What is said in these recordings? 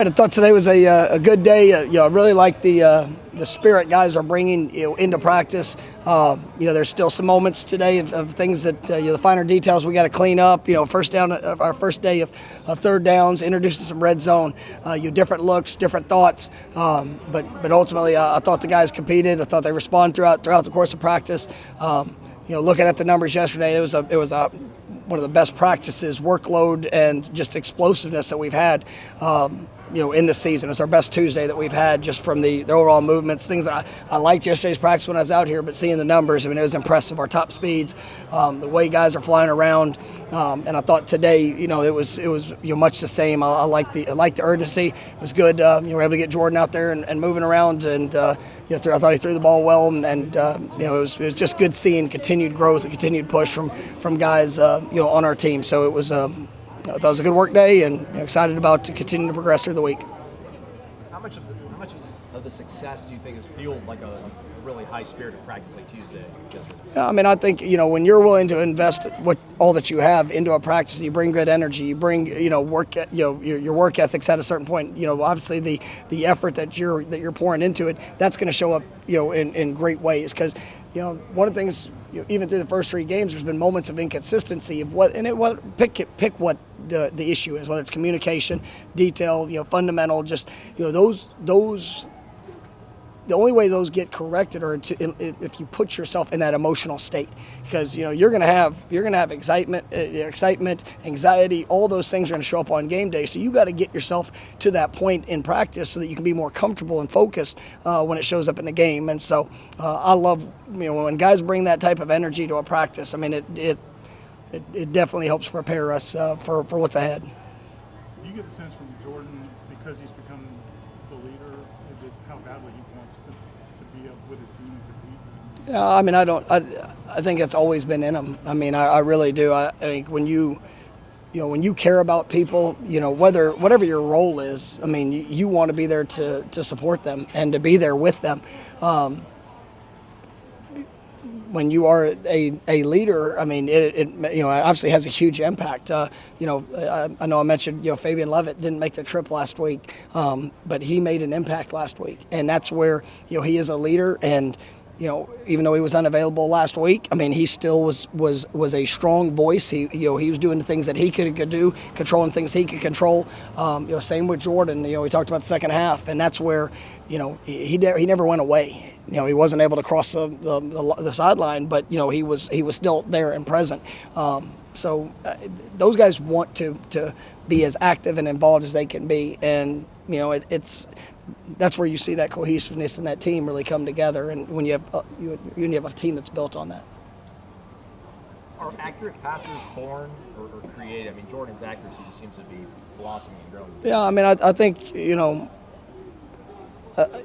I thought today was a good day. I really like the spirit guys are bringing into practice. There's still some moments today of things that the finer details we got to clean up. First down, our first day of third downs, introducing some red zone, different looks, different thoughts. But ultimately, I thought the guys competed. I thought they responded throughout the course of practice. Looking at the numbers yesterday, it was one of the best practices, workload and just explosiveness that we've had. In the season. It's our best Tuesday that we've had just from the overall movements. Things I liked yesterday's practice when I was out here, but seeing the numbers, it was impressive. Our top speeds, the way guys are flying around, and I thought today, it was much the same. I liked the urgency. It was good. We were able to get Jordan out there and moving around, and I thought he threw the ball well, and it was just good seeing continued growth and continued push from guys on our team. So it was. I thought it was a good work day, and excited about to continue to progress through the week. How much of the success do you think is fueled like a really high-spirited practice like Tuesday? I think when you're willing to invest all that you have into a practice, you bring good energy, you bring work, your work ethics at a certain point. Obviously the effort that you're pouring into it, that's going to show up in great ways, because one of the things. Even through the first three games, there's been moments of inconsistency of pick what the issue is, whether it's communication, detail, fundamental, just those. The only way those get corrected are if you put yourself in that emotional state, because you're gonna have excitement, anxiety, all those things are gonna show up on game day. So you got to get yourself to that point in practice so that you can be more comfortable and focused when it shows up in the game. And so I love when guys bring that type of energy to a practice. It definitely helps prepare us for what's ahead. Do you get the sense from Jordan, because he's become the leader, how badly he wants to be up with his team and compete? Yeah, I think it's always been in him. I really do. I think when you care about people, whatever your role is, you want to be there to support them and to be there with them. When you are a leader, it obviously has a huge impact. I know I mentioned Fabian Levitt didn't make the trip last week, but he made an impact last week, and that's where he is a leader. And even though he was unavailable last week, he still was a strong voice. He was doing the things that he could do, controlling things he could control. Same with Jordan. We talked about the second half, and that's where he never went away. He wasn't able to cross the sideline, but he was still there and present. So those guys want to be as active and involved as they can be, and that's where you see that cohesiveness and that team really come together, and when you have a team that's built on that. Are accurate passers born or created? Jordan's accuracy just seems to be blossoming and growing. Yeah, I think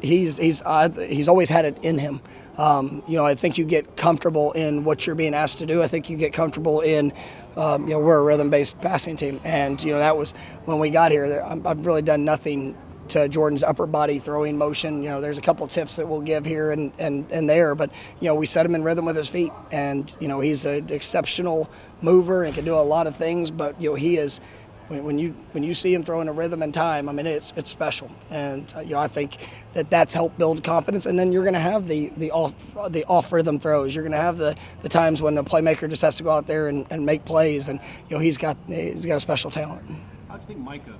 he's always had it in him. I think you get comfortable in what you're being asked to do. I think you get comfortable in, we're a rhythm-based passing team, and that was when we got here. I've really done nothing to Jordan's upper body throwing motion. There's a couple tips that we'll give here and there, but we set him in rhythm with his feet, and he's an exceptional mover and can do a lot of things. But he is. When you see him throwing a rhythm and time, it's special, and I think that's helped build confidence. And then you're going to have the off rhythm throws. You're going to have the times when the playmaker just has to go out there and make plays, and he's got a special talent. How do you think Micah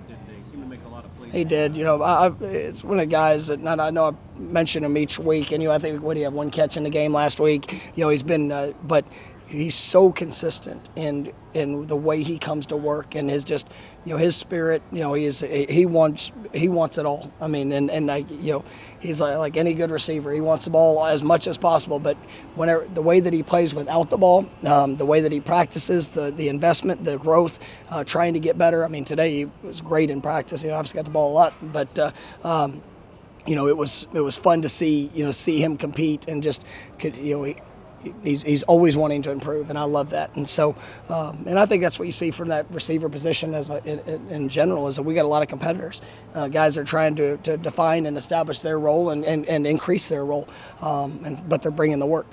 did today? He seemed to make a lot of plays. He did. It's one of the guys that I know I mention him each week, and I think he had one catch in the game last week. He's been, but he's so consistent in the way he comes to work, and his just his spirit. He wants it all. He's like any good receiver. He wants the ball as much as possible. But whenever the way that he plays without the ball, the way that he practices, the investment, the growth, trying to get better. Today he was great in practice. Obviously got the ball a lot, but it was fun to see him compete and just He's always wanting to improve, and I love that. And so, and I think that's what you see from that receiver position in general, is that we got a lot of competitors. Guys are trying to define and establish their role and increase their role, but they're bringing the work.